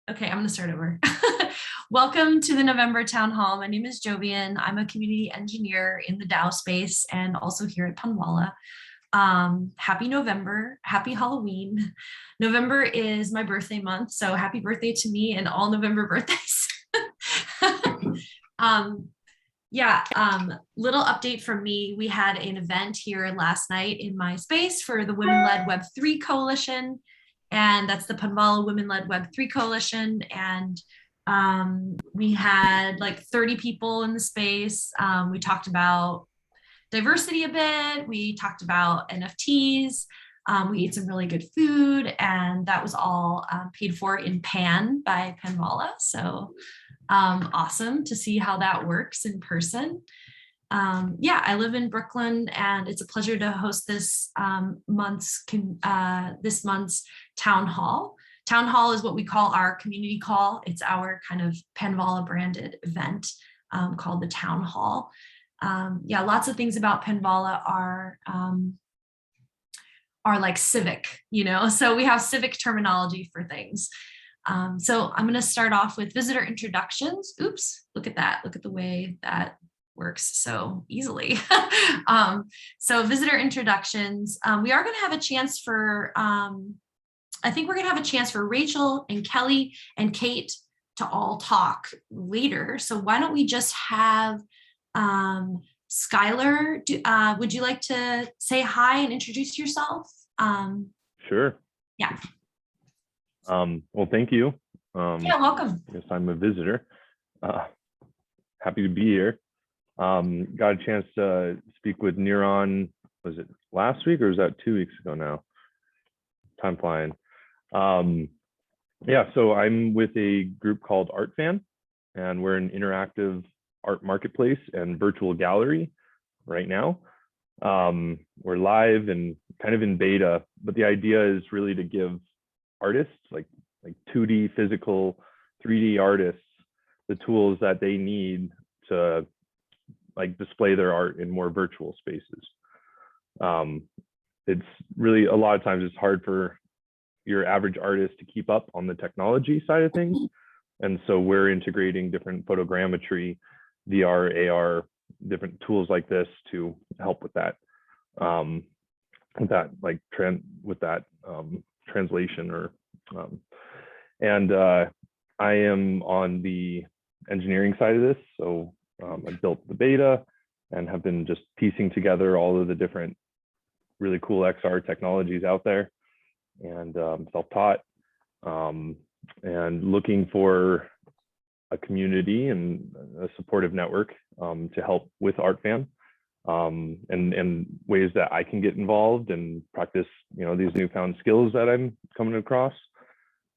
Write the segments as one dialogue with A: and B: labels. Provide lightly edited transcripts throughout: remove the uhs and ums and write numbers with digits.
A: Okay, I'm going to start over. Welcome to the November Town Hall. My name is Jovian. I'm a community engineer in the DAO space and also here at Panvala. Happy November, happy Halloween. November is my birthday month, so happy birthday to me and all November birthdays. Little update from me. We had an event here last night in my space for the Women-Led Web3 Coalition, and that's the Panvala Women-Led Web3 Coalition. And we had like 30 people in the space. We talked about diversity a bit. We talked about NFTs. We ate some really good food, and that was all paid for in Pan by Panvala. So awesome to see how that works in person. I live in Brooklyn, and it's a pleasure to host this month's town hall. Town hall is what we call our community call. It's our kind of Panvala branded event called the town hall. Lots of things about Panvala are like civic, so we have civic terminology for things. So I'm going to start off with visitor introductions. Oops, look at that. Look at the way that works so easily. So visitor introductions. We are going to have a chance for, I think we're going to have a chance for Rachel and Kelly and Kate to all talk later. So why don't we just have Skylar, would you like to say hi and introduce yourself?
B: Sure.
A: Yeah.
B: Well, thank you.
A: Yeah, welcome.
B: I guess I'm a visitor. Happy to be here. Got a chance to speak with Neuron, was it last week or was that 2 weeks ago now? Time flying. So I'm with a group called ArtFan, and we're an interactive art marketplace and virtual gallery right now. We're live and kind of in beta, but the idea is really to give artists, like 2D physical, 3D artists, the tools that they need to display their art in more virtual spaces. It's really, a lot of times it's hard for your average artist to keep up on the technology side of things. And so we're integrating different photogrammetry, VR, AR, different tools like this to help with that, translation I am on the engineering side of this. So I built the beta and have been just piecing together all of the different really cool XR technologies out there, and self-taught, and looking for a community and a supportive network to help with ArtFan, and ways that I can get involved and practice, these newfound skills that I'm coming across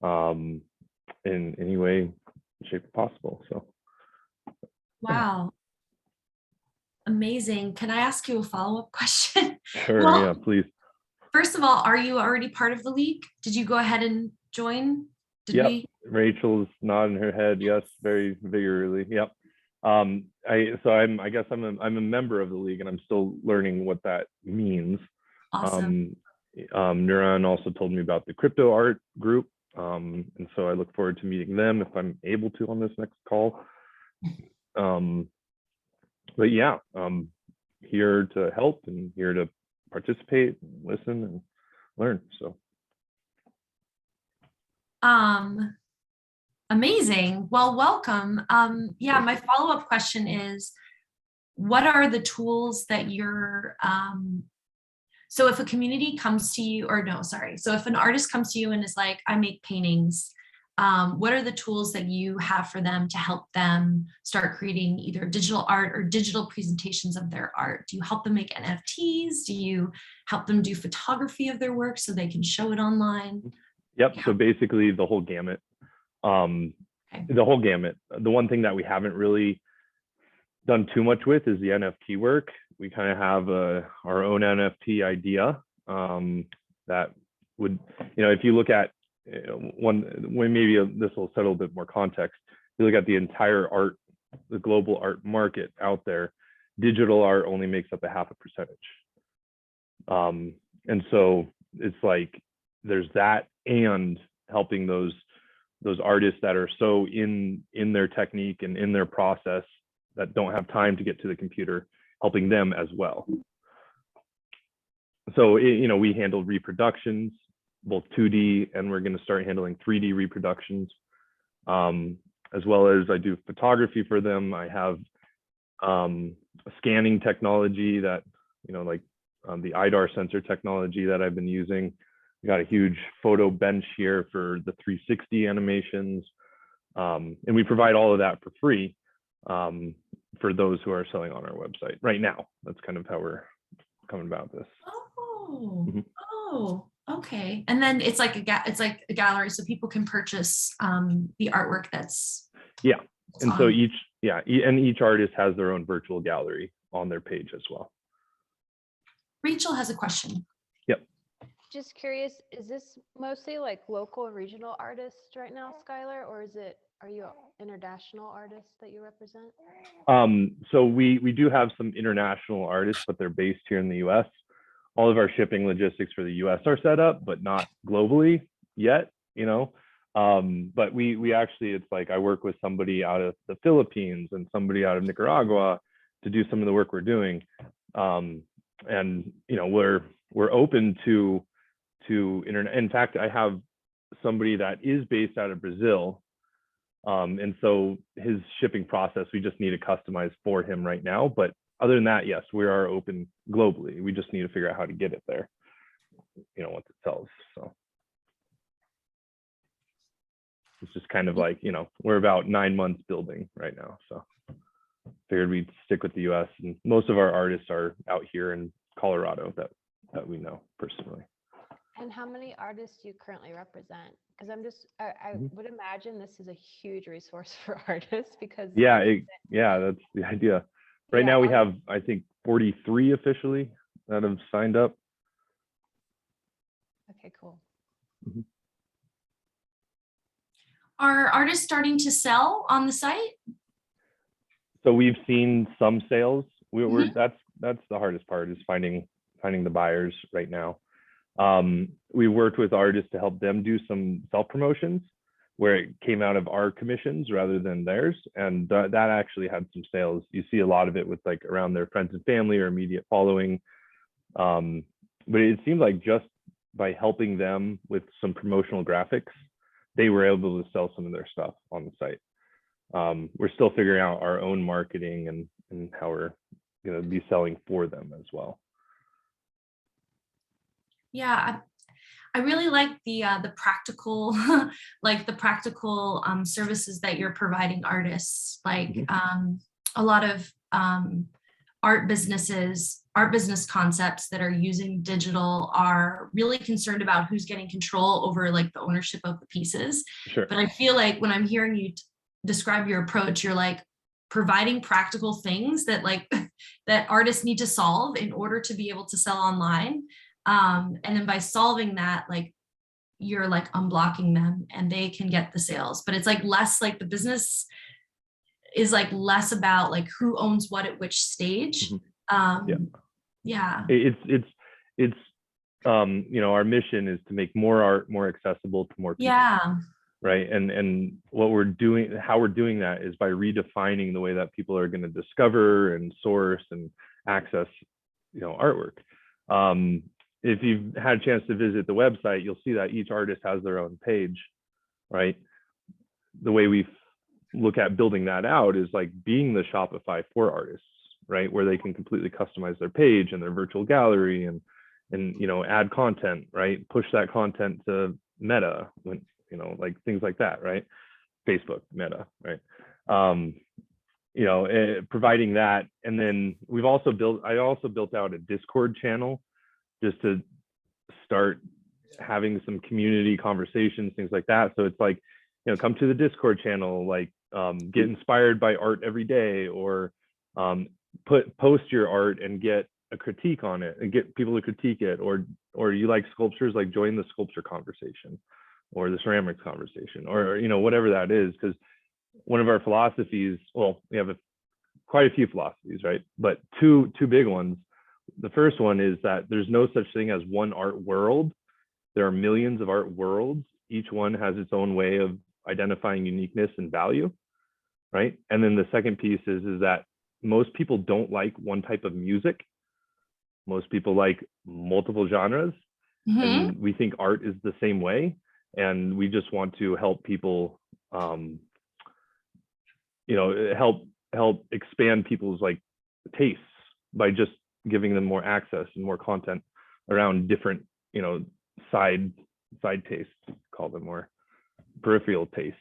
B: in any way, shape possible. So.
A: Wow. Amazing. Can I ask you a follow-up question?
B: Sure, yeah, please.
A: First of all, are you already part of the league? Did you go ahead and join?
B: Yep. Rachel's nodding her head yes, very vigorously. Yep. I'm a member of the league, and I'm still learning what that means.
A: Awesome.
B: Neuron also told me about the crypto art group, and so I look forward to meeting them if I'm able to on this next call. But yeah, here to help and here to participate, and listen, and learn. So.
A: Amazing. Well, welcome. My follow-up question is, what are the tools that you're, so if a community comes to you, so if an artist comes to you and is like, I make paintings, what are the tools that you have for them to help them start creating either digital art or digital presentations of their art? Do you help them make NFTs? Do you help them do photography of their work so they can show it online?
B: Yep. Yeah. So basically the whole gamut. The whole gamut. The one thing that we haven't really done too much with is the NFT work. We kind of have our own NFT idea that would, if you look at this will settle a bit more context. If you look at the entire art, the global art market out there, digital art only makes up 0.5%. And so it's like there's that, and helping those those artists that are so in their technique and in their process that don't have time to get to the computer, helping them as well. So we handled reproductions, both 2D, and we're going to start handling 3D reproductions, as well as I do photography for them. I have a scanning technology that, like the IDAR sensor technology that I've been using. We got a huge photo bench here for the 360 animations. And we provide all of that for free for those who are selling on our website right now. That's kind of how we're coming about this.
A: Oh, oh, okay. And then it's like a gallery, so people can purchase the artwork that's
B: and so each artist has their own virtual gallery on their page as well.
A: Rachel has a question.
B: Yep.
C: Just curious, is this mostly like local and regional artists right now, Skylar, or are you international artists that you represent?
B: So we do have some international artists, but they're based here in the US. All of our shipping logistics for the US are set up, but not globally yet, but we actually, it's like I work with somebody out of the Philippines and somebody out of Nicaragua to do some of the work we're doing. And we're open to internet. In fact, I have somebody that is based out of Brazil. And so his shipping process, we just need to customize for him right now. But other than that, yes, we are open globally. We just need to figure out how to get it there, once it sells. So it's just kind of like, we're about 9 months building right now. So figured we'd stick with the US, and most of our artists are out here in Colorado that we know personally.
C: And how many artists do you currently represent? Because I would imagine this is a huge resource for artists because
B: that's the idea. Right now we have, I think, 43 officially that have signed up.
C: Okay, cool.
B: Mm-hmm.
A: Are artists starting to sell on the site?
B: So we've seen some sales. That's the hardest part, is finding the buyers right now. We worked with artists to help them do some self-promotions where it came out of our commissions rather than theirs, and that actually had some sales. You see a lot of it with like around their friends and family or immediate following, but it seemed like just by helping them with some promotional graphics, they were able to sell some of their stuff on the site. We're still figuring out our own marketing and how we're going to be selling for them as well.
A: Yeah, I really like the practical, like the practical services that you're providing artists. Like a lot of art business concepts that are using digital are really concerned about who's getting control over like the ownership of the pieces.
B: Sure.
A: But I feel like when I'm hearing you describe your approach, you're like providing practical things that that artists need to solve in order to be able to sell online. And then by solving that, like you're like unblocking them and they can get the sales. But it's like less like the business is like less about like who owns what at which stage.
B: It's our mission is to make more art more accessible to more people. Right. And what we're doing, how we're doing that is by redefining the way that people are going to discover and source and access, artwork. If you've had a chance to visit the website, you'll see that each artist has their own page, right? The way we look at building that out is like being the Shopify for artists, right? Where they can completely customize their page and their virtual gallery and add content, right? Push that content to Meta, when like things like that, right? Facebook, Meta, right? Providing that. And then I also built out a Discord channel just to start having some community conversations, things like that. So it's like, come to the Discord channel, like get inspired by art every day, or post your art and get a critique on it and get people to critique it, or you like sculptures, like join the sculpture conversation or the ceramics conversation, or whatever that is. Because one of our philosophies, well, we have quite a few philosophies, right? But two big ones. The first one is that there's no such thing as one art world. There are millions of art worlds. Each one has its own way identifying uniqueness and value, right? And then the second piece is that most people don't like one type of music. Most people like multiple genres.
A: Mm-hmm.
B: And we think art is the same way. And we just want to help people, help expand people's like tastes by just giving them more access and more content around different, side tastes, call them more peripheral tastes.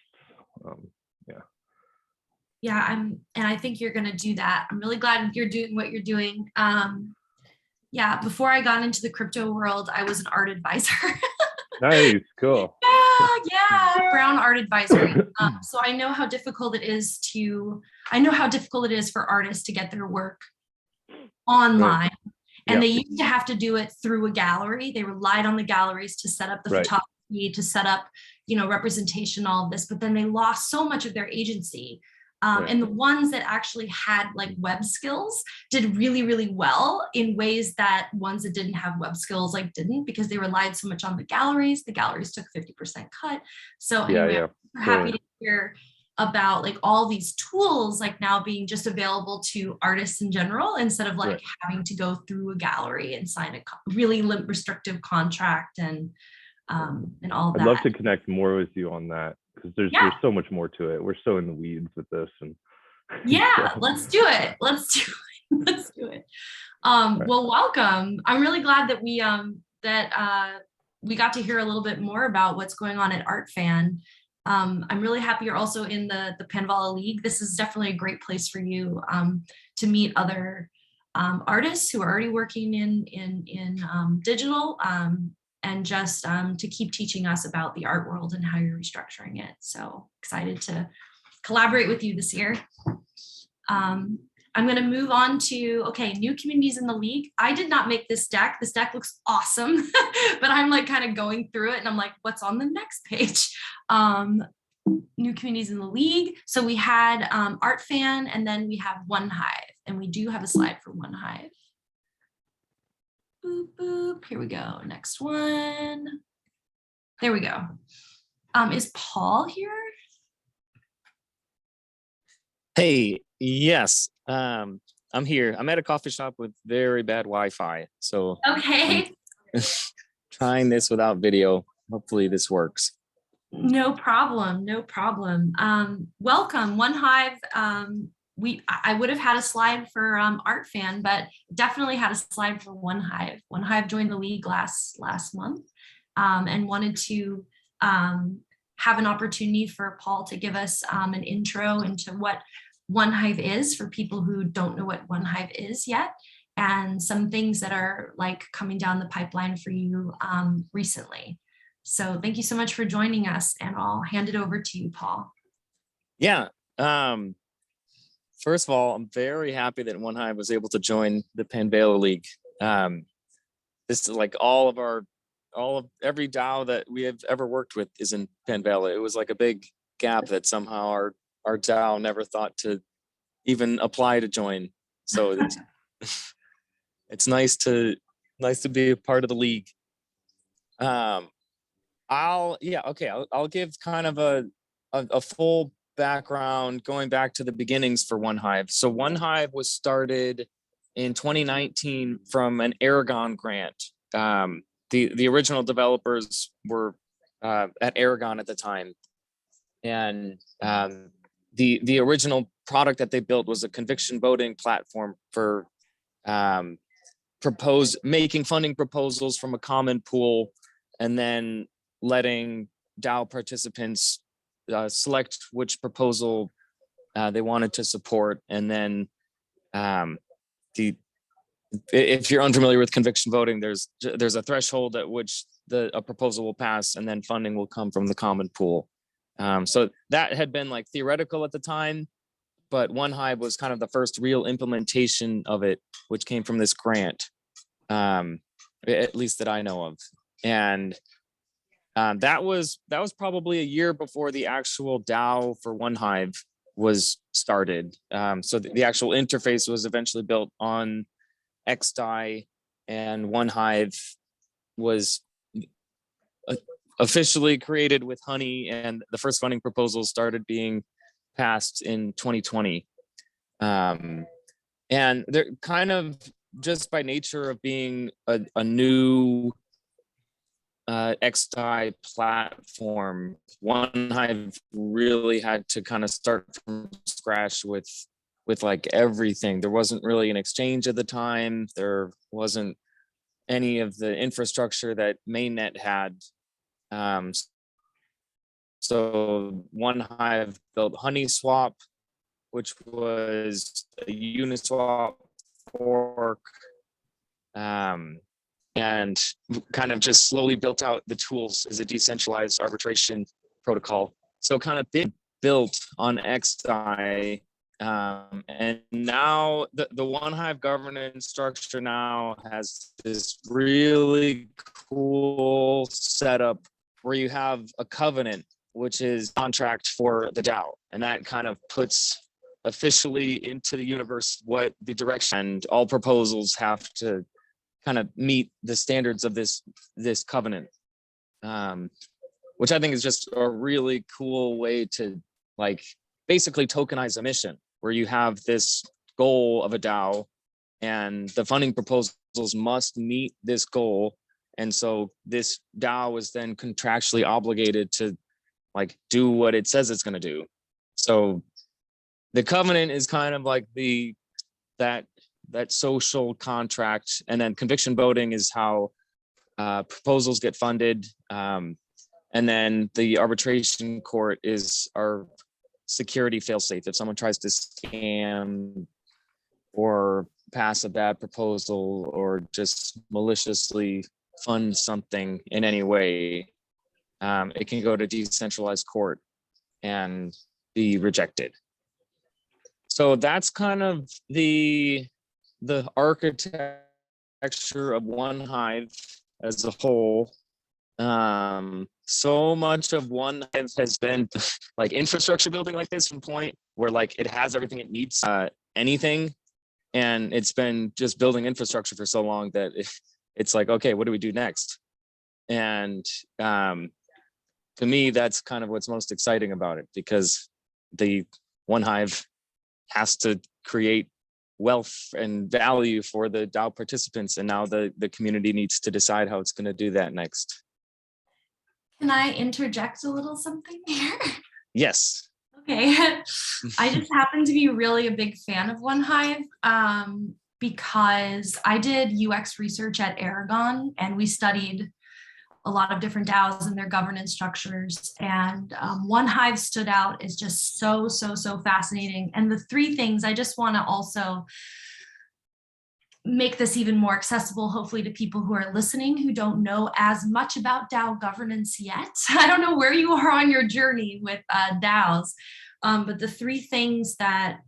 A: And I think you're going to do that. I'm really glad you're doing what you're doing. Before I got into the crypto world, I was an art advisor.
B: Nice, cool.
A: Brown art advisory. So I know how difficult it is for artists to get their work online. Right. And they used to have to do it through a gallery. They relied on the galleries to set up the photography, to set up, representation, all of this, but then they lost so much of their agency. And the ones that actually had like web skills did really, really well in ways that ones that didn't have web skills like didn't, because they relied so much on the galleries. The galleries took 50% cut. So anyway, I'm happy to hear about like all these tools like now being just available to artists in general, instead of like having to go through a gallery and sign a really restrictive contract and all of that.
B: I'd love to connect more with you on that, because there's so much more to it. We're so in the weeds with this, and
A: let's do it. Well, welcome. I'm really glad that we got to hear a little bit more about what's going on at ArtFan. I'm really happy you're also in the Panvala League. This is definitely a great place for you to meet other artists who are already working in digital, and just to keep teaching us about the art world and how you're restructuring it. So excited to collaborate with you this year. I'm going to move on to, new communities in the league. I did not make this deck. This deck looks awesome, but I'm like kind of going through it and I'm like, what's on the next page? New communities in the league. So we had ArtFan, and then we have One Hive, and we do have a slide for One Hive. Boop, boop. Here we go. Next one. There we go. Is Paul here?
D: Hey, yes, I'm here. I'm at a coffee shop with very bad Wi-Fi, so trying this without video. Hopefully this works.
A: No problem. Welcome, One Hive. I would have had a slide for ArtFan, but definitely had a slide for One Hive. One Hive joined the league last month, and wanted to have an opportunity for Paul to give us an intro into what One Hive is for people who don't know what One Hive is yet, and some things that are like coming down the pipeline for you recently. So thank you so much for joining us, and I'll hand it over to you, Paul.
D: Yeah. First of all, I'm very happy that One Hive was able to join the Panvala League. This is like every DAO that we have ever worked with is in Panvala. It was like a big gap that somehow our DAO never thought to even apply to join. So it's nice to be a part of the league. I'll give kind of a full background going back to the beginnings for One Hive. So One Hive was started in 2019 from an Aragon grant. The original developers were at Aragon at the time, and the original product that they built was a conviction voting platform for making funding proposals from a common pool, and then letting DAO participants select which proposal they wanted to support. And then if you're unfamiliar with conviction voting, there's a threshold at which a proposal will pass, and then funding will come from the common pool. So that had been like theoretical at the time, but One Hive was kind of the first real implementation of it, which came from this grant, at least that I know of. And that was probably a year before the actual DAO for One Hive was started. So the actual interface was eventually built on XDAI, and One Hive was officially created with honey, and the first funding proposals started being passed in 2020. And they're kind of, just by nature of being a new XDI platform, One Hive really had to kind of start from scratch with like everything. There wasn't really an exchange at the time. There wasn't any of the infrastructure that mainnet had. So One Hive built HoneySwap, which was a Uniswap fork, and kind of just slowly built out the tools as a decentralized arbitration protocol. So kind of built on XDI. And now the One Hive governance structure now has this really cool setup where you have a covenant, which is contract for the DAO. And that kind of puts officially into the universe what the direction, and all proposals have to kind of meet the standards of this covenant, which I think is just a really cool way to like basically tokenize a mission, where you have this goal of a DAO and the funding proposals must meet this goal. And so this DAO is then contractually obligated to like do what it says it's going to do. So the covenant is kind of like that social contract, and then conviction voting is how proposals get funded, and then the arbitration court is our security failsafe. If someone tries to scam or pass a bad proposal or just maliciously fund something in any way, it can go to decentralized court and be rejected. So that's kind of the architecture of One Hive as a whole. So much of One Hive has been like infrastructure building like this, from point where like it has everything it needs, anything, and it's been just building infrastructure for so long that it's like, okay, what do we do next? And to me, that's kind of what's most exciting about it, because the One Hive has to create wealth and value for the DAO participants, and now the community needs to decide how it's going to do that next.
A: Can I interject a little something here?
D: Yes.
A: Okay. I just happen to be really a big fan of One Hive, because I did UX research at Aragon, and we studied a lot of different DAOs and their governance structures. And One Hive stood out as just so fascinating. And the three things, I just want to also make this even more accessible, hopefully, to people who are listening who don't know as much about DAO governance yet. I don't know where you are on your journey with DAOs, but the three things that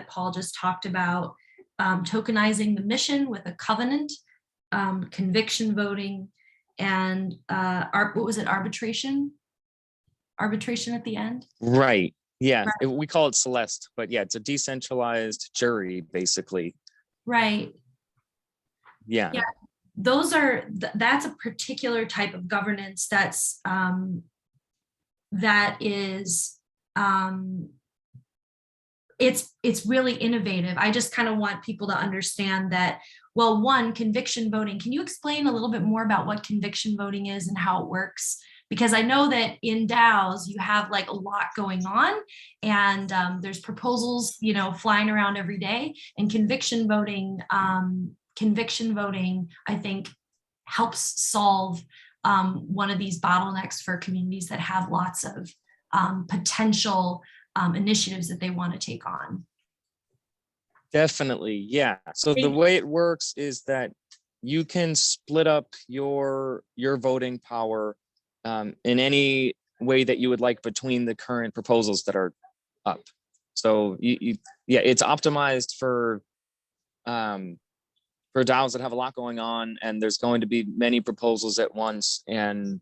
A: Paul just talked about: tokenizing the mission with a covenant, conviction voting, and what was it? Arbitration at the end. Right.
D: Yeah.
A: Right.
D: We call it Celeste, but yeah, it's a decentralized jury, basically.
A: Right.
D: Yeah.
A: Those are that's a particular type of governance that's that is it's really innovative. I just kind of want people to understand that. Well, one, conviction voting. Can you explain a little bit more about what conviction voting is and how it works? Because I know that in DAOs you have like a lot going on, and there's proposals, flying around every day. And conviction voting, I think, helps solve one of these bottlenecks for communities that have lots of potential initiatives that they want to take on.
D: Definitely, yeah. So the way it works is that you can split up your voting power in any way that you would like between the current proposals that are up. So it's optimized for DAOs that have a lot going on, and there's going to be many proposals at once, and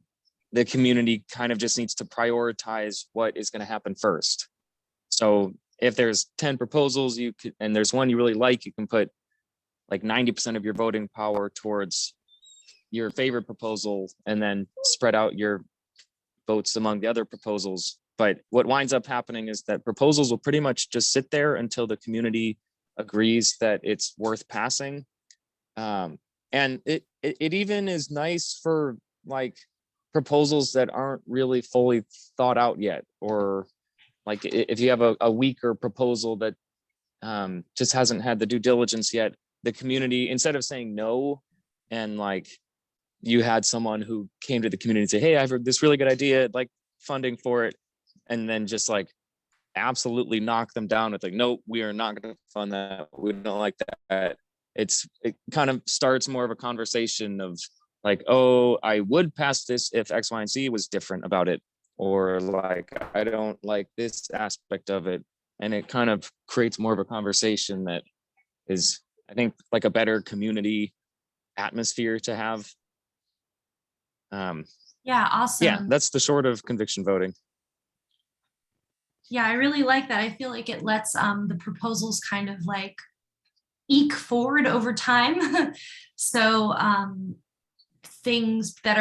D: the community kind of just needs to prioritize what is going to happen first. So if there's 10 proposals, and there's one you really like, you can put like 90% of your voting power towards your favorite proposal and then spread out your votes among the other proposals. But what winds up happening is that proposals will pretty much just sit there until the community agrees that it's worth passing. And it even is nice for like proposals that aren't really fully thought out yet, or like if you have a weaker proposal that just hasn't had the due diligence yet, the community, instead of saying no, and like you had someone who came to the community and say, hey, I've heard this really good idea, I'd like funding for it, and then just like absolutely knock them down with like, no, we are not going to fund that, we don't like that. It kind of starts more of a conversation of like, oh, I would pass this if X, Y, and Z was different about it, or like, I don't like this aspect of it. And it kind of creates more of a conversation that is, I think, like a better community atmosphere to have.
A: Yeah, awesome.
D: Yeah, that's the short of conviction voting.
A: Yeah, I really like that. I feel like it lets the proposals kind of like eke forward over time. So things that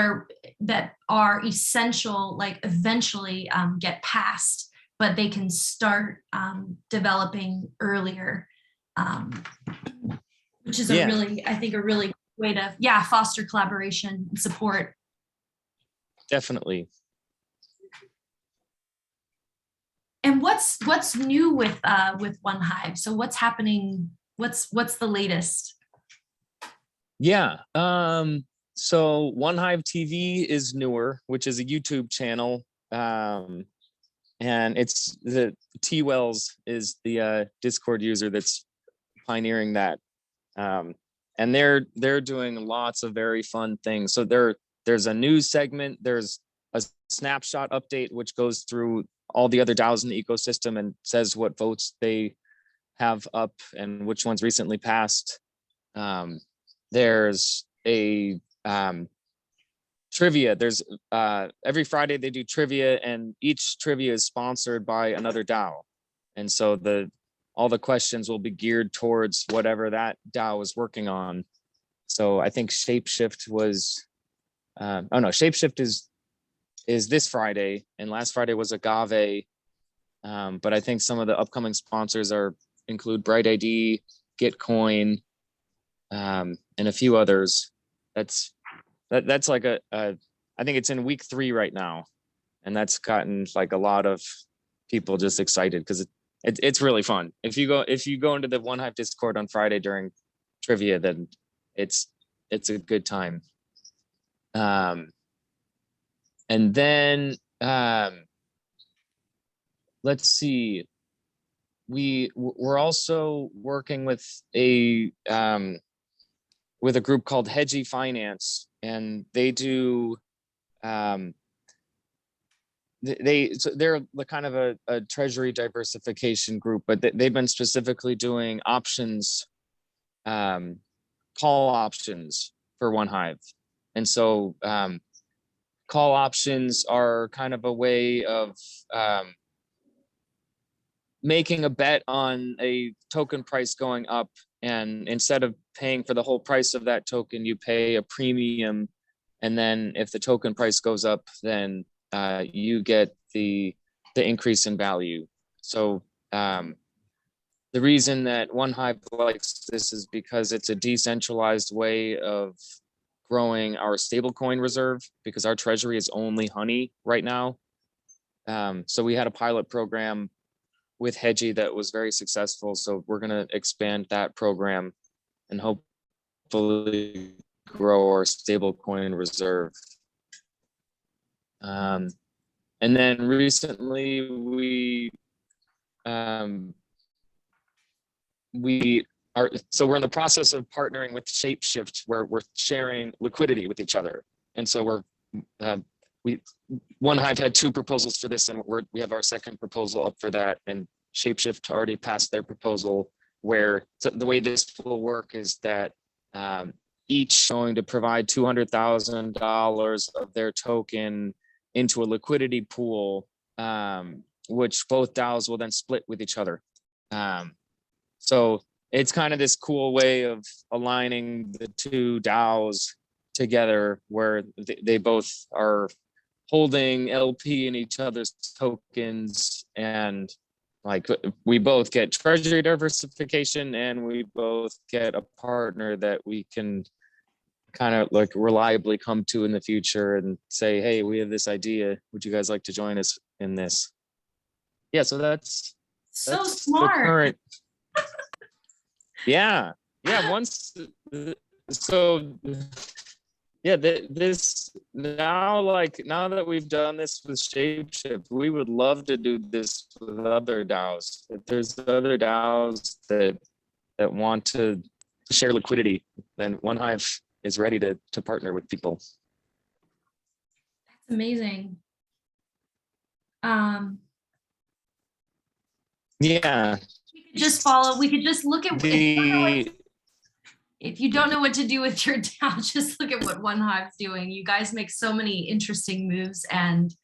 A: are essential, like eventually get passed, but they can start developing earlier, which is a really, I think, a really way to, foster collaboration and support.
D: Definitely.
A: And what's new with One Hive? So what's happening? What's the latest?
D: Yeah. So One Hive TV is newer, which is a YouTube channel. And it's the T Wells is the Discord user that's pioneering that. And they're doing lots of very fun things. So there's a news segment, there's a snapshot update, which goes through all the other DAOs in the ecosystem and says what votes they have up and which ones recently passed. There's a trivia. There's every Friday they do trivia, and each trivia is sponsored by another DAO. And so all the questions will be geared towards whatever that DAO is working on. So I think Shapeshift was, Shapeshift is this Friday, and last Friday was Agave. But I think some of the upcoming sponsors include Bright ID, Gitcoin, and a few others. That's like I think it's in week 3 right now, and that's gotten like a lot of people just excited because it's really fun. If you go into the One Hive Discord on Friday during trivia, then it's a good time. And then let's see. We're also working with a group called Hedgie Finance, and they do they're kind of a treasury diversification group, but they've been specifically doing options, call options for One Hive. And so call options are kind of a way of making a bet on a token price going up, and instead of paying for the whole price of that token, you pay a premium, and then if the token price goes up, then you get the increase in value. So the reason that One Hive likes this is because it's a decentralized way of growing our stablecoin reserve, because our treasury is only honey right now. So we had a pilot program with Hedgie that was very successful. So we're going to expand that program and hopefully grow our stablecoin reserve. And then recently we're in the process of partnering with Shapeshift, where we're sharing liquidity with each other. And so One Hive had 2 proposals for this, and we have our second proposal up for that. And Shapeshift already passed their proposal, where the way this will work is that each going to provide $200,000 of their token into a liquidity pool, which both DAOs will then split with each other. So it's kind of this cool way of aligning the 2 DAOs together where they both are holding LP in each other's tokens, and like we both get treasury diversification and we both get a partner that we can kind of like reliably come to in the future and say, hey, we have this idea, would you guys like to join us in this? Yeah, so that's
A: So
D: the
A: smart.
D: current. Yeah, once so yeah, this now, like now that we've done this with Shapeshift, we would love to do this with other DAOs. If there's other DAOs that want to share liquidity, then OneHive is ready to partner with people.
A: That's amazing.
D: Yeah.
A: We could just follow, we could just look at if you don't know what to do with your DAO, just look at what OneHive's doing. You guys make so many interesting moves, and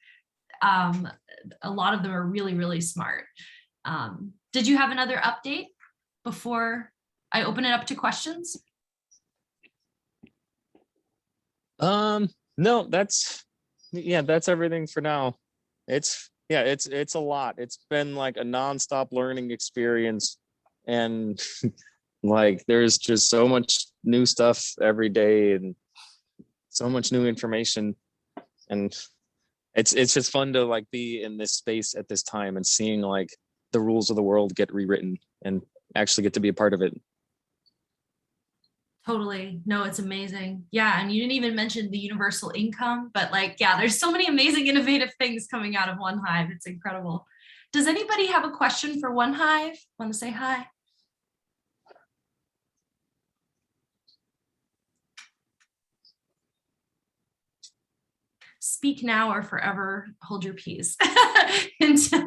A: a lot of them are really, really smart. Did you have another update before I open it up to questions?
D: No, that's everything for now. It's a lot. It's been like a nonstop learning experience, and like there's just so much new stuff every day and so much new information, and it's just fun to like be in this space at this time and seeing like the rules of the world get rewritten and actually get to be a part of it.
A: Totally. No, it's amazing. Yeah. And you didn't even mention the universal income, but like, yeah, there's so many amazing, innovative things coming out of OneHive. It's incredible. Does anybody have a question for OneHive? Want to say hi? Speak now or forever hold your peace until.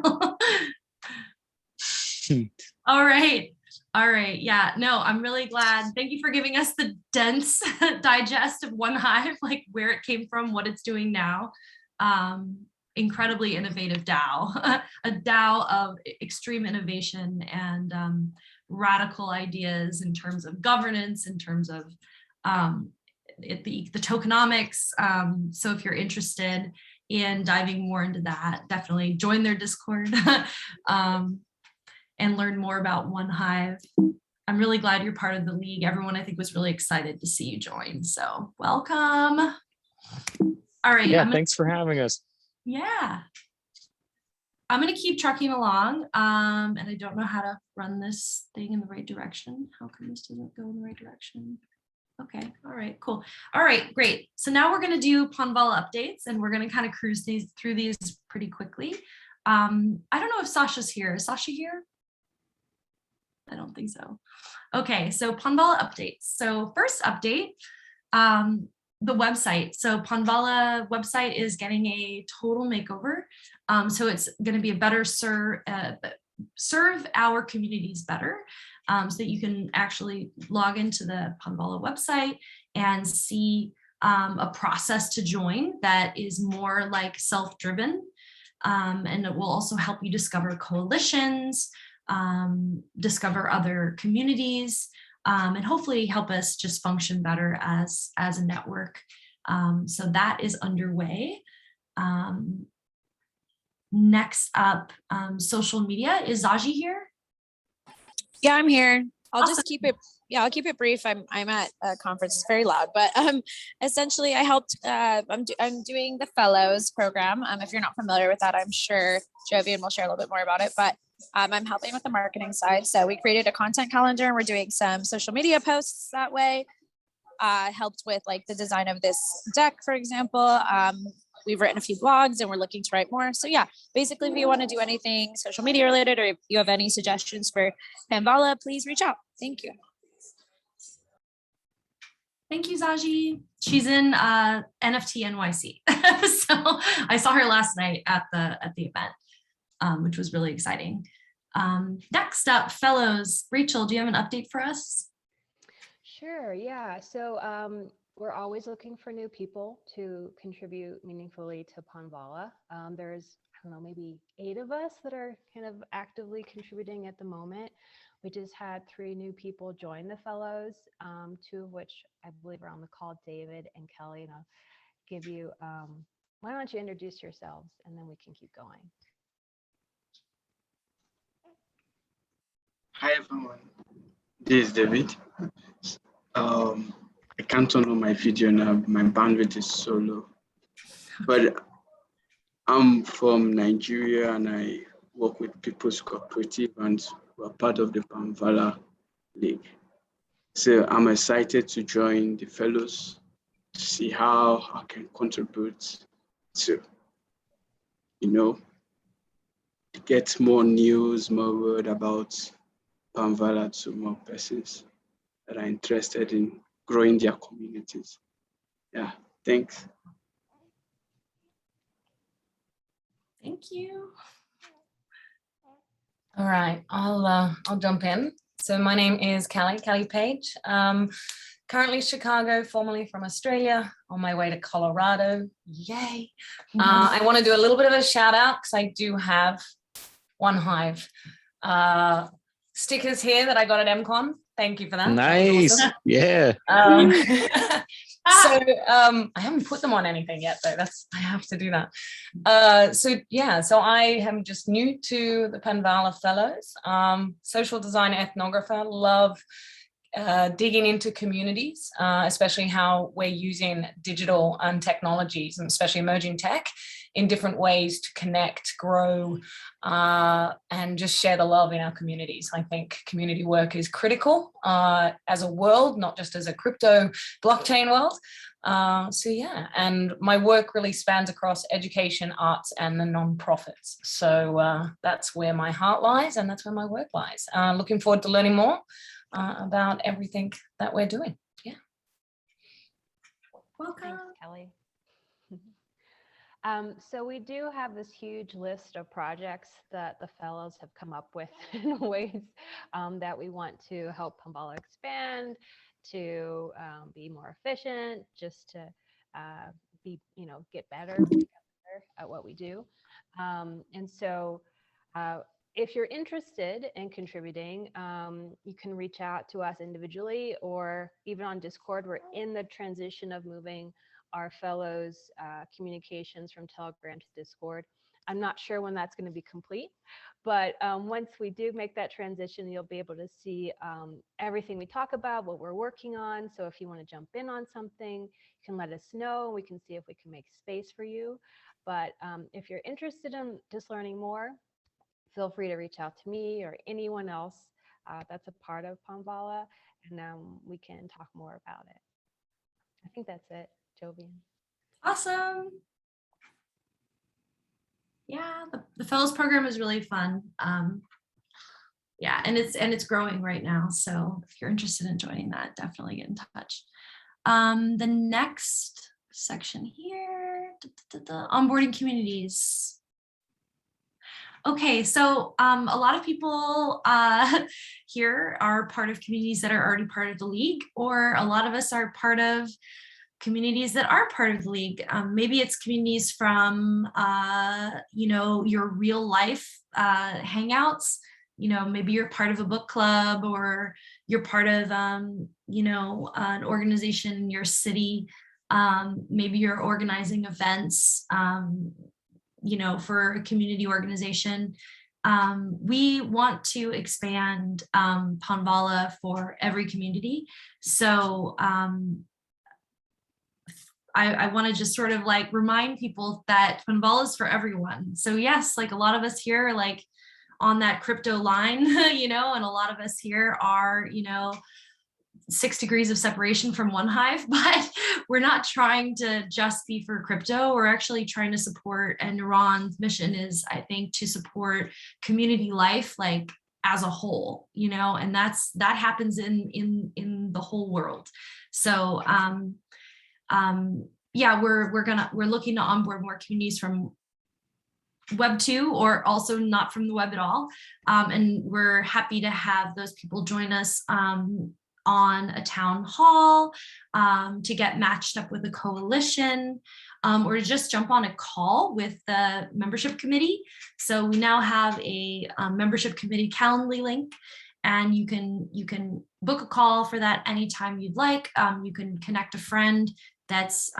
A: All right. All right. Yeah, no, I'm really glad. Thank you for giving us the dense digest of OneHive, like where it came from, what it's doing now. Incredibly innovative DAO, a DAO of extreme innovation and radical ideas in terms of governance, in terms of the tokenomics. So if you're interested in diving more into that, definitely join their Discord. And learn more about OneHive. I'm really glad you're part of the league. Everyone, I think, was really excited to see you join. So welcome. All right.
D: Yeah, thanks for having us.
A: Yeah. I'm going to keep trucking along. And I don't know how to run this thing in the right direction. How come this doesn't go in the right direction? Okay. All right, cool. All right, great. So now we're going to do Panvala updates, and we're going to kind of cruise through these pretty quickly. I don't know if Sasha's here. Is Sasha here? I don't think so. Okay, so Panvala updates. So first update, the website. So Panvala website is getting a total makeover. So it's going to be a better serve our communities better, so that you can actually log into the Panvala website and see a process to join that is more like self-driven. And it will also help you discover coalitions, discover other communities, and hopefully help us just function better as a network. So that is underway. Next up, social media. Is Zaji here?
E: Yeah, I'm here. I'll
A: Awesome.
E: just keep it. Yeah, I'll keep it brief. I'm at a conference. It's very loud, but essentially, I helped. I'm doing the Fellows program. If you're not familiar with that, I'm sure Jovian will share a little bit more about it. But I'm helping with the marketing side. So we created a content calendar, and we're doing some social media posts that way. Helped with like the design of this deck, for example. We've written a few blogs, and we're looking to write more. So yeah, basically, if you want to do anything social media related, or if you have any suggestions for Panvala, please reach out. Thank you.
A: Thank you, Zaji. She's in NFT NYC. So I saw her last night at the event, which was really exciting. Next up, Fellows. Rachel, do you have an update for us?
C: Sure, yeah. So we're always looking for new people to contribute meaningfully to Panvala. There's don't know, maybe 8 of us that are kind of actively contributing at the moment. We just had 3 new people join the fellows, 2 of which I believe are on the call, David and Kelly. And I'll give you, why don't you introduce yourselves and then we can keep going.
F: Hi everyone, this is David. I can't turn on my video now, my bandwidth is so low. But I'm from Nigeria and I work with People's Cooperative and we're part of the Panvala League. So I'm excited to join the fellows to see how I can contribute to, get more news, more word about Panvala to more persons that are interested in growing their communities. Yeah, thanks.
A: Thank you.
G: All right, I'll jump in. So my name is Kelly Page. Currently Chicago, formerly from Australia, on my way to Colorado. Yay. I want to do a little bit of a shout out because I do have one hive stickers here that I got at MCon. Thank you for that.
D: Nice.
G: Awesome.
D: Yeah.
G: So I haven't put them on anything yet though. I have to do that. So I am just new to the Panvala Fellows, social design ethnographer, love digging into communities, especially how we're using digital and technologies and especially emerging tech in different ways to connect, grow, and just share the love in our communities. I think community work is critical as a world, not just as a crypto blockchain world. And my work really spans across education, arts, and the nonprofits. So that's where my heart lies and that's where my work lies. Looking forward to learning more about everything that we're doing. Yeah.
A: Welcome.
C: Thanks, Kelly. So we do have this huge list of projects that the fellows have come up with in ways that we want to help Panvala expand, to be more efficient, just to get better at what we do. If you're interested in contributing, you can reach out to us individually or even on Discord. We're in the transition of moving our fellows' communications from Telegram to Discord. I'm not sure when that's going to be complete, but once we do make that transition, you'll be able to see everything we talk about, what we're working on. So if you want to jump in on something, you can let us know. We can see if we can make space for you. But if you're interested in just learning more, feel free to reach out to me or anyone else that's a part of Panvala, and we can talk more about it. I think that's it, Jovian.
A: Awesome. Yeah, the fellows program is really fun. Yeah, and it's growing right now. So if you're interested in joining that, definitely get in touch. The next section here, onboarding communities. Okay, so a lot of people here are part of communities that are already part of the league, or a lot of us are part of communities that are part of the league. Maybe it's communities from, your real life hangouts. Maybe you're part of a book club, or you're part of, an organization in your city. Maybe you're organizing events, for a community organization. We want to expand Panvala for every community. So I want to just sort of like remind people that Panvala is for everyone. So yes, like a lot of us here are like on that crypto line, and a lot of us here are, 6 degrees of separation from one hive, but we're not trying to just be for crypto. We're actually trying to support, and Ron's mission is, I think, to support community life like as a whole, and that happens in the whole world. So we're looking to onboard more communities from Web 2 or also not from the web at all. And we're happy to have those people join us on a town hall to get matched up with a coalition. or to just jump on a call with the membership committee. So we now have a membership committee Calendly link, and you can book a call for that anytime you'd like. You can connect a friend that's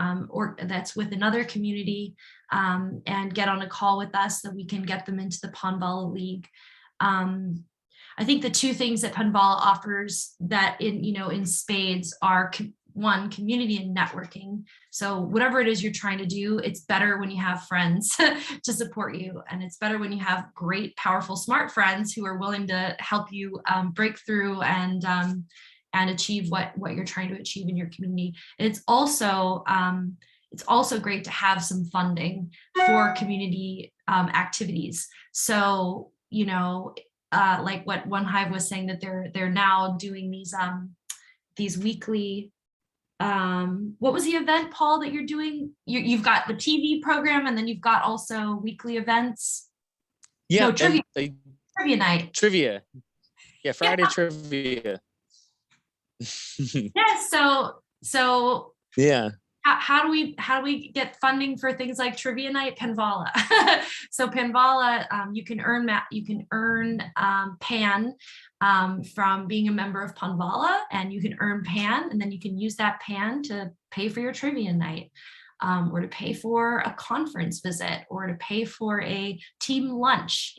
A: with another community and get on a call with us so we can get them into the Panvala League. I think the two things that Panvala offers that in spades are one, community and networking. So whatever it is you're trying to do, it's better when you have friends to support you. And it's better when you have great, powerful, smart friends who are willing to help you break through and achieve what you're trying to achieve in your community. And it's also great to have some funding for community activities. So, like what One Hive was saying, that they're now doing these weekly, what was the event, Paul, that you're doing? You've got the TV program, and then you've got also weekly events.
D: Yeah,
A: no, trivia night.
D: Trivia. Yeah, Friday trivia.
A: Yeah, so
D: Yeah.
A: how do we get funding for things like trivia night? Panvala. So Panvala, you can earn PAN from being a member of Panvala, and you can earn PAN, and then you can use that PAN to pay for your trivia night, or to pay for a conference visit, or to pay for a team lunch.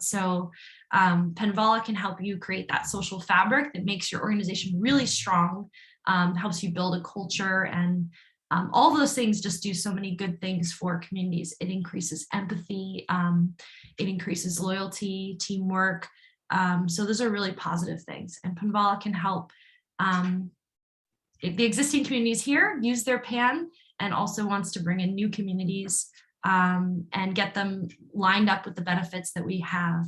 A: So Panvala can help you create that social fabric that makes your organization really strong, helps you build a culture, and all of those things just do so many good things for communities. It increases empathy, it increases loyalty, teamwork. So those are really positive things. And Panvala can help the existing communities here use their PAN, and also wants to bring in new communities and get them lined up with the benefits that we have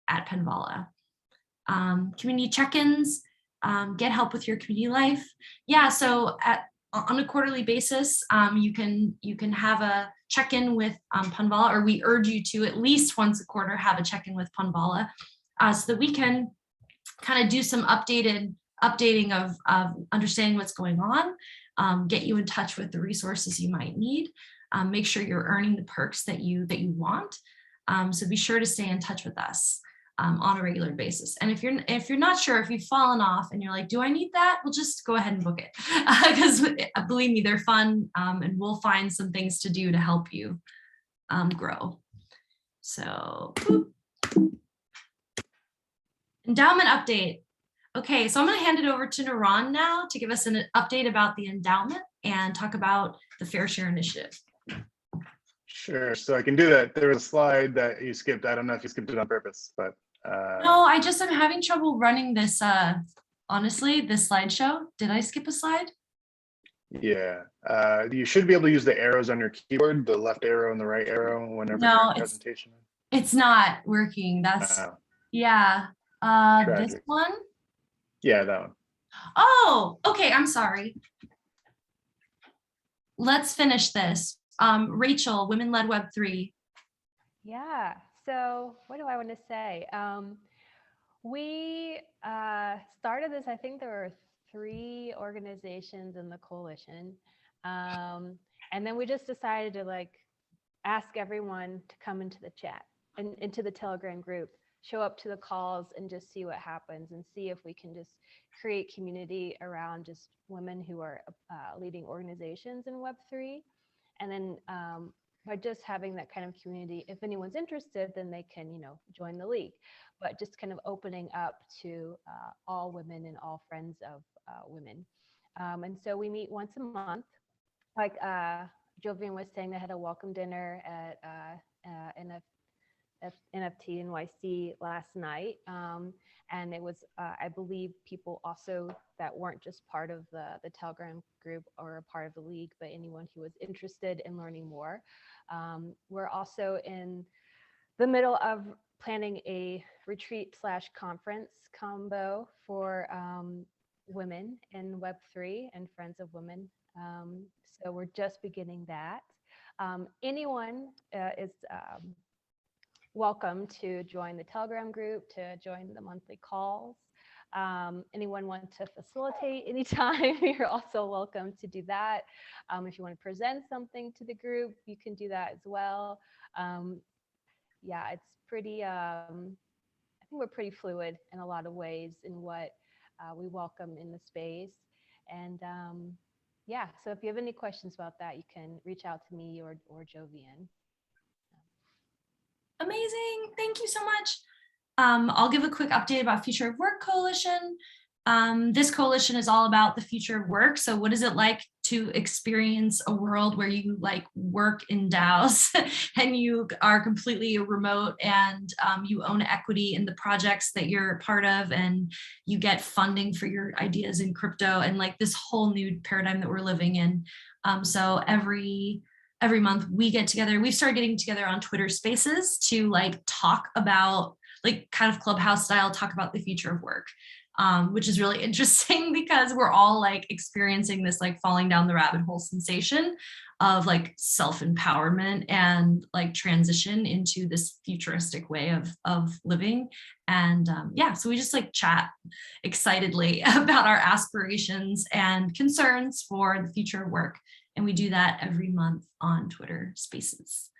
A: at Panvala. Community check-ins, get help with your community life. Yeah, so on a quarterly basis, you can have a check-in with Panvala, or we urge you to at least once a quarter have a check-in with Panvala, so that we can kind of do some updating of understanding what's going on, get you in touch with the resources you might need, make sure you're earning the perks that you want. So be sure to stay in touch with us on a regular basis. And if you're not sure, if you've fallen off and you're like, do I need that? Well, just go ahead and book it, because believe me, they're fun, and we'll find some things to do to help you grow. So, endowment update. Okay, so I'm going to hand it over to Naran now to give us an update about the endowment and talk about the Fair Share Initiative.
H: Sure, so I can do that. There was a slide that you skipped. I don't know if you skipped it on purpose, but
A: no, I just am having trouble running this. Honestly, this slideshow. Did I skip a slide?
H: Yeah, you should be able to use the arrows on your keyboard, the left arrow and the right arrow whenever you're in presentation.
A: It's not working. That's yeah. This one.
H: Yeah, that one.
A: Oh, okay. I'm sorry. Let's finish this. Rachel, Women-Led Web 3.
C: Yeah, so what do I want to say? We started this, I think there were 3 organizations in the coalition. And then we just decided to ask everyone to come into the chat and into the Telegram group, show up to the calls and just see what happens, and see if we can just create community around just women who are leading organizations in Web3. And then by just having that kind of community, if anyone's interested, then they can, join the league. But just kind of opening up to all women and all friends of women. And so we meet once a month. Like Jovian was saying, they had a welcome dinner at NFT NYC last night. And it was, I believe, people also that weren't just part of the Telegram group or a part of the league, but anyone who was interested in learning more. We're also in the middle of planning a retreat/conference combo for women in Web3 and Friends of Women. So we're just beginning that. Anyone is welcome to join the Telegram group, to join the monthly calls. Anyone want to facilitate anytime, you're also welcome to do that. If you want to present something to the group, you can do that as well. Yeah, it's pretty, I think we're pretty fluid in a lot of ways in what we welcome in the space. And yeah, so if you have any questions about that, you can reach out to me or Jovian.
A: Amazing. Thank you so much. I'll give a quick update about Future of Work Coalition. This coalition is all about the future of work. So what is it like to experience a world where you like work in DAOs and you are completely remote and you own equity in the projects that you're a part of and you get funding for your ideas in crypto and like this whole new paradigm that we're living in. So every month we get together. We've started getting together on Twitter Spaces to like talk about like kind of Clubhouse style, talk about the future of work. Which is really interesting because we're all like experiencing this like falling down the rabbit hole sensation of like self-empowerment and like transition into this futuristic way of living. And yeah, so we just like chat excitedly about our aspirations and concerns for the future of work. And we do that every month on Twitter Spaces.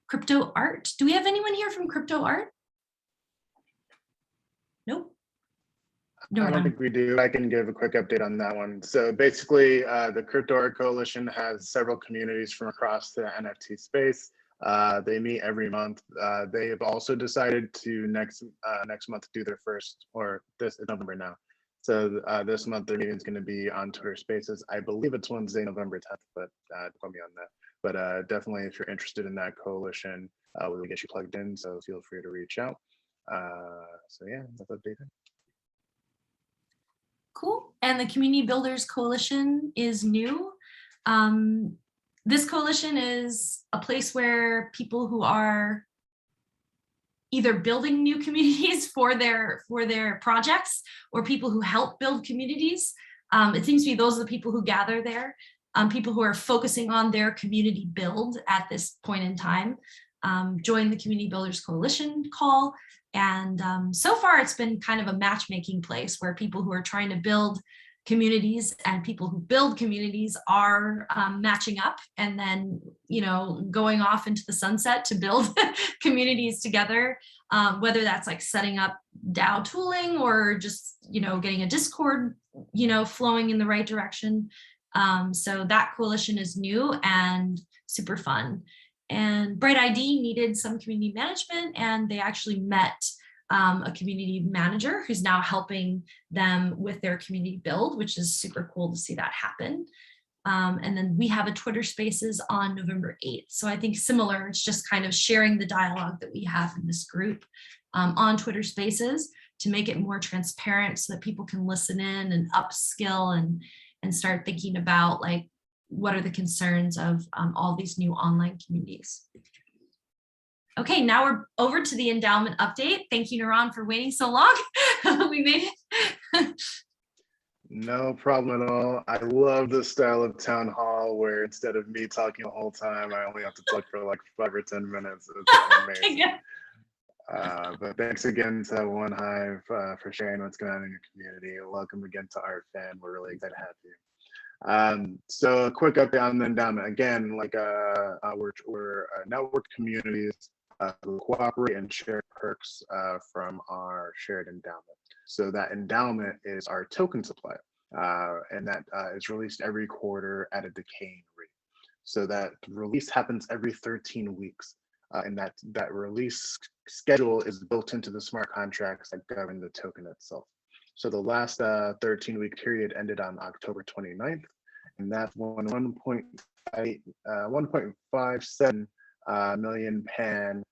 A: Crypto art. Do we have anyone here from crypto art? Nope.
H: I don't think we do. I can give a quick update on that one. So basically, the Crypto Art Coalition has several communities from across the NFT space. They meet every month. They have also decided to next month do their first, or this is November now. So this month their meeting is going to be on Twitter Spaces. I believe it's Wednesday, November 10th, but quote me on that. But definitely, if you're interested in that coalition, we will get you plugged in. So feel free to reach out. So yeah, that's updated.
A: Cool. And the Community Builders Coalition is new. This coalition is a place where people who are either building new communities for their projects or people who help build communities. It seems to be those are the people who gather there, people who are focusing on their community build at this point in time. Join the Community Builders Coalition call. And so far, it's been kind of a matchmaking place where people who are trying to build communities and people who build communities are matching up and then, you know, going off into the sunset to build communities together, whether that's like setting up DAO tooling or just, you know, getting a Discord, you know, flowing in the right direction. So that coalition is new and super fun. And Bright ID needed some community management, and they actually met a community manager who's now helping them with their community build, which is super cool to see that happen. And then we have a Twitter Spaces on November 8th. So I think similar, it's just kind of sharing the dialogue that we have in this group on Twitter Spaces to make it more transparent so that people can listen in and upskill and start thinking about like, what are the concerns of all these new online communities. Okay, now we're over to the endowment update. Thank you, Naran, for waiting so long. We made it.
H: No problem at all. I love the style of town hall where instead of me talking the whole time, I only have to talk for like 5 or 10 minutes. It's amazing. But thanks again to One Hive for sharing what's going on in your community. Welcome again to Art Fan. We're really excited to have you. So a quick update on the endowment. Again, like we're network communities who cooperate and share perks from our shared endowment. So that endowment is our token supply, and that is released every quarter at a decaying rate. So that release happens every 13 weeks, and that release schedule is built into the smart contracts that govern the token itself. So the last 13-week period ended on October 29th, and that's when 1.57 million PAN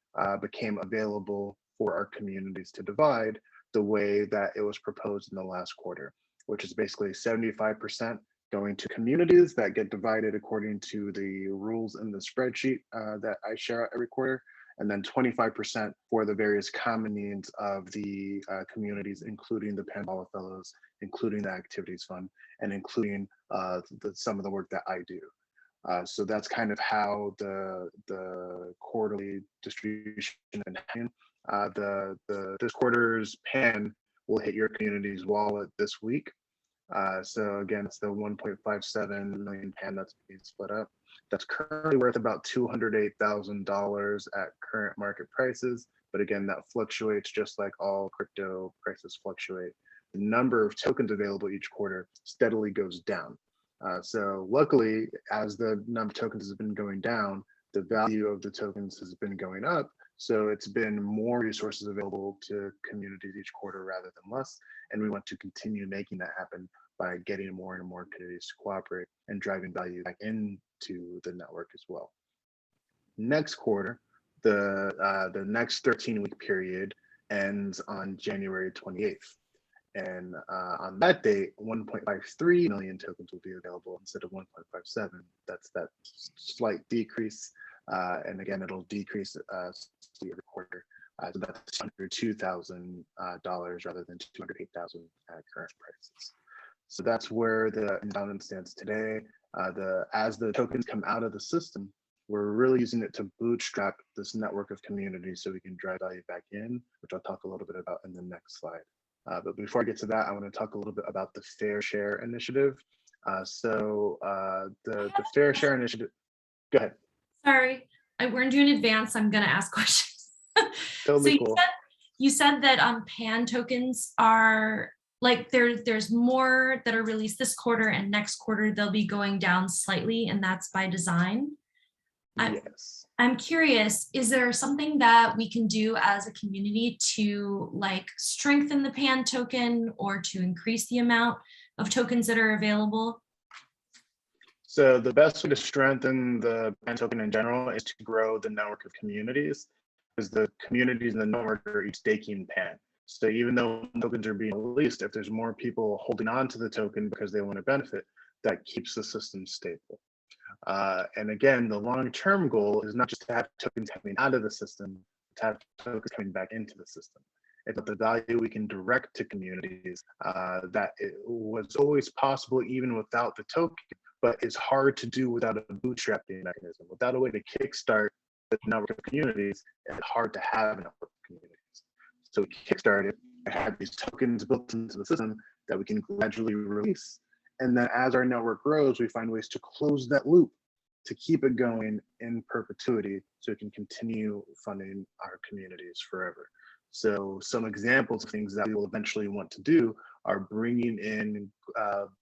H: became available for our communities to divide the way that it was proposed in the last quarter, which is basically 75% going to communities that get divided according to the rules in the spreadsheet that I share out every quarter, and then 25% for the various common needs of the communities, including the Panvala Fellows, including the Activities Fund, and including some of the work that I do. So that's kind of how the quarterly distribution and this quarter's PAN will hit your community's wallet this week. So again, it's the 1.57 million pan that's being split up. That's currently worth about $208,000 at current market prices. But again, that fluctuates just like all crypto prices fluctuate. The number of tokens available each quarter steadily goes down. So luckily, as the number of tokens has been going down, the value of the tokens has been going up. So it's been more resources available to communities each quarter rather than less. And we want to continue making that happen by getting more and more communities to cooperate and driving value back into the network as well. Next quarter, the next 13-week period ends on January 28th. And on that date, 1.53 million tokens will be available instead of 1.57. That's that slight decrease. And again, it'll decrease every quarter. So that's $202,000 rather than $208,000 at current prices. So that's where the endowment stands today. As the tokens come out of the system, we're really using it to bootstrap this network of communities so we can drive value back in, which I'll talk a little bit about in the next slide. But before I get to that, I want to talk a little bit about the Fair Share Initiative. The Fair Share Initiative, go ahead.
A: Sorry, I warned you in advance. I'm going to ask questions.
H: Totally
A: So
H: cool.
A: you said that PAN tokens are like there's more that are released this quarter, and next quarter they'll be going down slightly, and that's by design.
H: Yes.
A: I'm curious, is there something that we can do as a community to like strengthen the PAN token or to increase the amount of tokens that are available?
H: So the best way to strengthen the PAN token in general is to grow the network of communities, because the communities in the network are each staking PAN. So even though tokens are being released, if there's more people holding on to the token because they want to benefit, that keeps the system stable. And again, the long-term goal is not just to have tokens coming out of the system, to have tokens coming back into the system. It's the value we can direct to communities that it was always possible even without the token, but it's hard to do without a bootstrapping mechanism. Without a way to kickstart the network of communities, it's hard to have a network of communities. So we kickstarted, had these tokens built into the system that we can gradually release. And then as our network grows, we find ways to close that loop, to keep it going in perpetuity so we can continue funding our communities forever. So some examples of things that we will eventually want to do are bringing in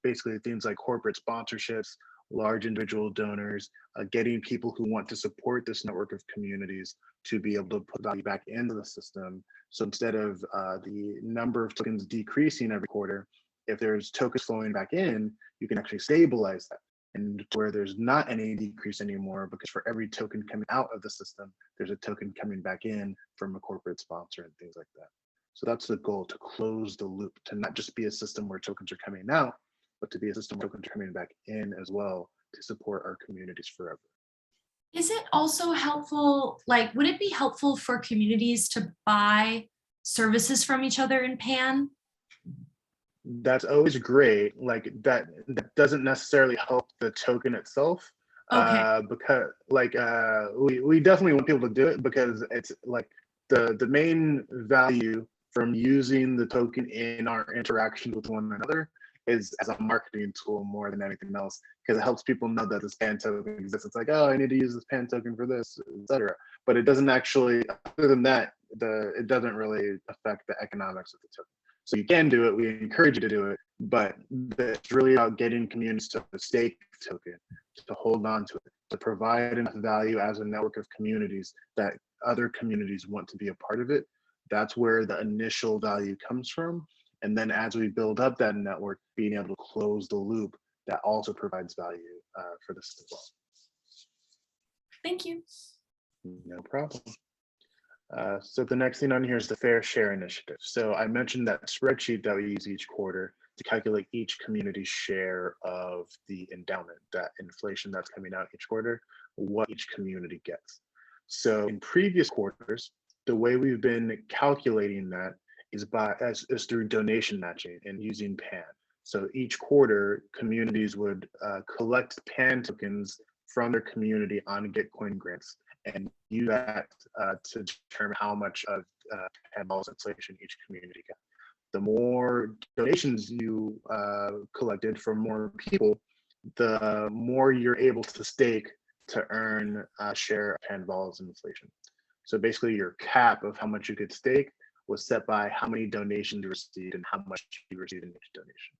H: basically things like corporate sponsorships, large individual donors, getting people who want to support this network of communities to be able to put value back into the system. So instead of the number of tokens decreasing every quarter, if there's tokens flowing back in, you can actually stabilize that. And where there's not any decrease anymore, because for every token coming out of the system, there's a token coming back in from a corporate sponsor and things like that. So that's the goal, to close the loop, to not just be a system where tokens are coming out, but to be a system where tokens are coming back in as well to support our communities forever.
A: Is it also helpful, like, would it be helpful for communities to buy services from each other in PAN?
H: That's always great. Like that doesn't necessarily help the token itself.
A: Okay.
H: Because like we definitely want people to do it, because it's like the main value from using the token in our interactions with one another is as a marketing tool more than anything else, because it helps people know that this PAN token exists. It's like, oh, I need to use this PAN token for this, etc. But it doesn't actually, other than that, it doesn't really affect the economics of the token. So you can do it, we encourage you to do it, but it's really about getting communities to stake the token, to hold on to it, to provide enough value as a network of communities that other communities want to be a part of it. That's where the initial value comes from. And then as we build up that network, being able to close the loop, that also provides value for this as well.
A: Thank you.
H: No problem. So the next thing on here is the Fair Share Initiative. So I mentioned that spreadsheet that we use each quarter to calculate each community's share of the endowment, that inflation that's coming out each quarter, what each community gets. So in previous quarters, the way we've been calculating that is through donation matching and using PAN. So each quarter, communities would collect PAN tokens from their community on Gitcoin grants and use that to determine how much of Panvala's inflation each community got. The more donations you collected from more people, the more you're able to stake to earn a share of Panvala's inflation. So basically your cap of how much you could stake was set by how many donations you received and how much you received in each donation.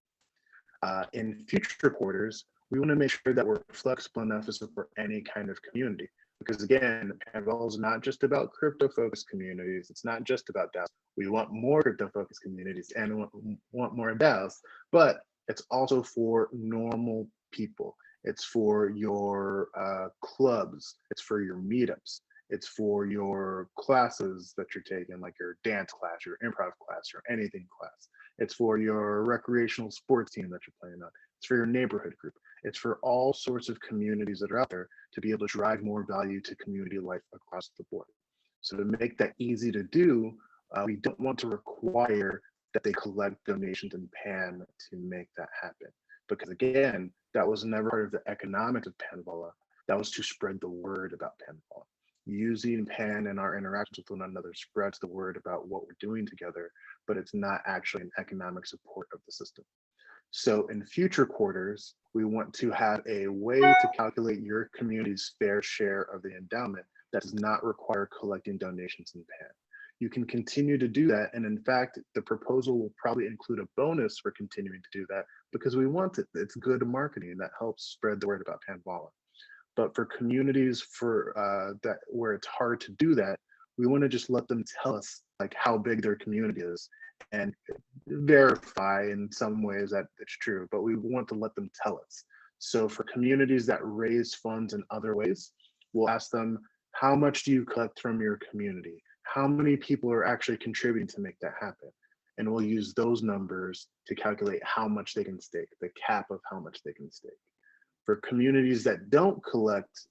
H: In future quarters, we want to make sure that we're flexible enough to support any kind of community. Because again, Panvala is not just about crypto-focused communities. It's not just about DAOs. We want more crypto-focused communities and want more DAOs, but it's also for normal people. It's for your clubs. It's for your meetups. It's for your classes that you're taking, like your dance class, your improv class, or anything class. It's for your recreational sports team that you're playing on. It's for your neighborhood group. It's for all sorts of communities that are out there to be able to drive more value to community life across the board. So to make that easy to do, we don't want to require that they collect donations in PAN to make that happen. Because again, that was never part of the economics of Panvala. That was to spread the word about Panvala. Using PAN and our interactions with one another spreads the word about what we're doing together, but it's not actually an economic support of the system. So in future quarters, we want to have a way to calculate your community's fair share of the endowment that does not require collecting donations in PAN. You can continue to do that. And in fact, the proposal will probably include a bonus for continuing to do that because we want it. It's good marketing that helps spread the word about Panvala. But for communities that where it's hard to do that, we want to just let them tell us like how big their community is and verify in some ways that it's true, but we want to let them tell us. So for communities that raise funds in other ways, we'll ask them, how much do you collect from your community? How many people are actually contributing to make that happen? And we'll use those numbers to calculate how much they can stake, the cap of how much they can stake. For communities that don't collect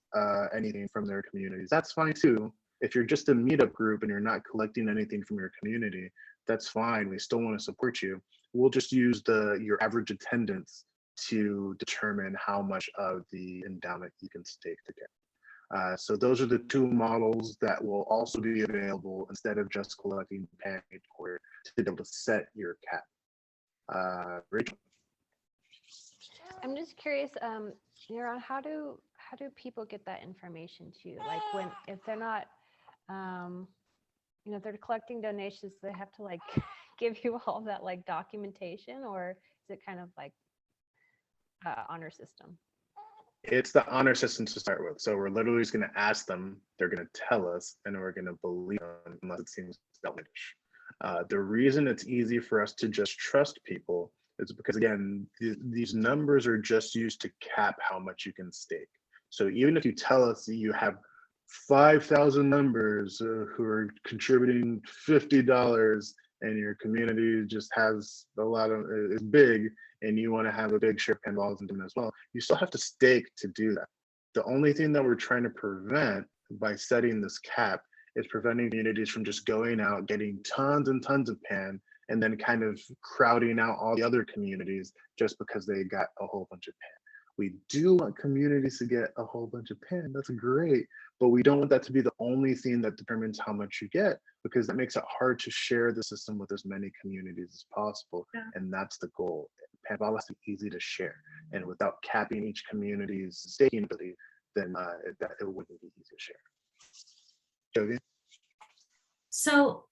H: anything from their communities, that's fine too. If you're just a meetup group and you're not collecting anything from your community, that's fine. We still want to support you. We'll just use your average attendance to determine how much of the endowment you can stake to get. So those are the two models that will also be available instead of just collecting PAN each quarter to be able to set your cap. Rachel.
C: I'm just curious, Niran, how do people get that information to you? Like if they're not, if they're collecting donations, they have to like give you all that like documentation, or is it kind of like honor system?
H: It's the honor system to start with. So we're literally just going to ask them, they're going to tell us, and we're going to believe them unless it seems outlandish. The reason it's easy for us to just trust people is because, again, these numbers are just used to cap how much you can stake. So even if you tell us that you have 5,000 members who are contributing $50 and your community just has a lot of, is big, and you want to have a big share of Panvala as well, you still have to stake to do that. The only thing that we're trying to prevent by setting this cap is preventing communities from just going out, getting tons and tons of PAN, and then kind of crowding out all the other communities just because they got a whole bunch of PAN. We do want communities to get a whole bunch of PAN, that's great, but we don't want that to be the only thing that determines how much you get, because that makes it hard to share the system with as many communities as possible. Yeah. And that's the goal. Panvala is easy to share, and without capping each community's staking ability, then it wouldn't be easy to share. Jovi?
A: So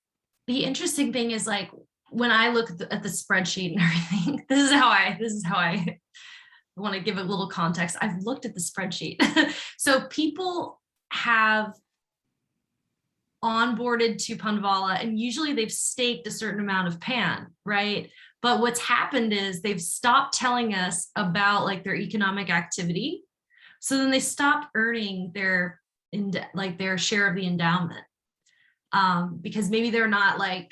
A: the interesting thing is, like, when I look at the spreadsheet and everything, this is how I want to give a little context. I've looked at the spreadsheet. So people have onboarded to Panvala, and usually they've staked a certain amount of PAN, right? But what's happened is they've stopped telling us about like their economic activity. So then they stopped earning their share of the endowment, because maybe they're not like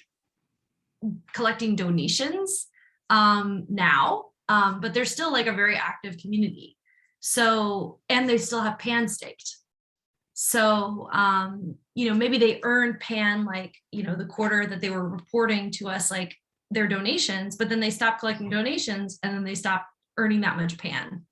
A: collecting donations now, but they're still like a very active community. So, and they still have PAN staked. So, maybe they earned PAN like, the quarter that they were reporting to us, like their donations, but then they stopped collecting donations, and then they stopped earning that much PAN.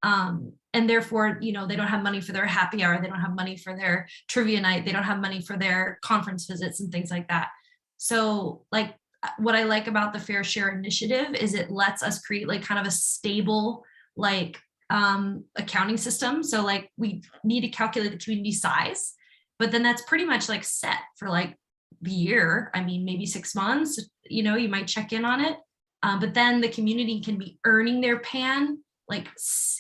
A: And therefore, they don't have money for their happy hour. They don't have money for their trivia night. They don't have money for their conference visits and things like that. So like, what I like about the Fair Share initiative is it lets us create like kind of a stable like accounting system. So like we need to calculate the community size, but then that's pretty much like set for like the year. I mean, maybe 6 months, you know, you might check in on it. But then the community can be earning their PAN like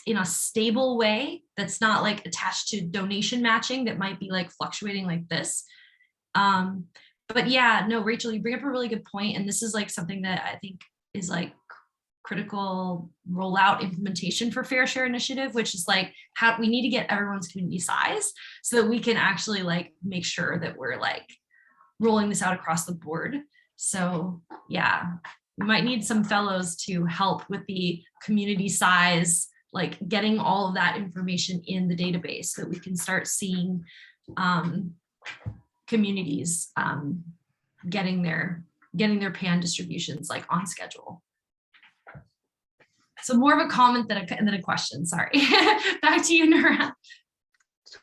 A: in a stable way that's not like attached to donation matching that might be like fluctuating like this. But yeah, no, Rachel, you bring up a really good point. And this is like something that I think is like critical rollout implementation for Fair Share initiative, which is like how we need to get everyone's community size so that we can actually like make sure that we're like rolling this out across the board. So yeah, we might need some fellows to help with the community size, like getting all of that information in the database so that we can start seeing communities getting their PAN distributions like on schedule. So more of a comment than a question, sorry. Back to you, Nora.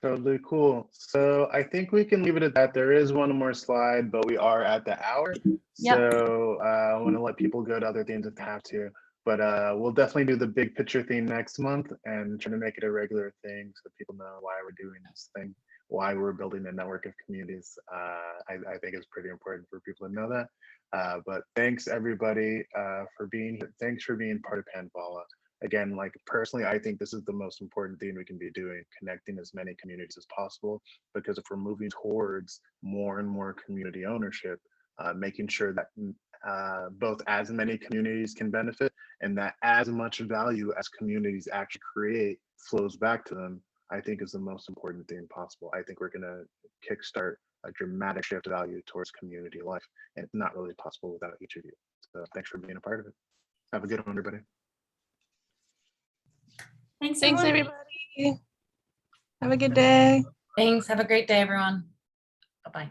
H: Totally cool. So I think we can leave it at that. There is one more slide, but we are at the hour.
A: Yep.
H: So I want to let people go to other things if they have to. But we'll definitely do the big picture thing next month and try to make it a regular thing so people know why we're doing this thing, why we're building a network of communities. I think it's pretty important for people to know that. But thanks everybody for being here. Thanks for being part of Panvala. Again, like personally, I think this is the most important thing we can be doing, connecting as many communities as possible, because if we're moving towards more and more community ownership, making sure that both as many communities can benefit and that as much value as communities actually create flows back to them, I think is the most important thing possible. I think we're going to kickstart a dramatic shift of value towards community life, and it's not really possible without each of you. So thanks for being a part of it. Have a good one, everybody.
A: Thanks
I: everybody. Have a good day.
G: Thanks. Have a great day, everyone. Bye-bye.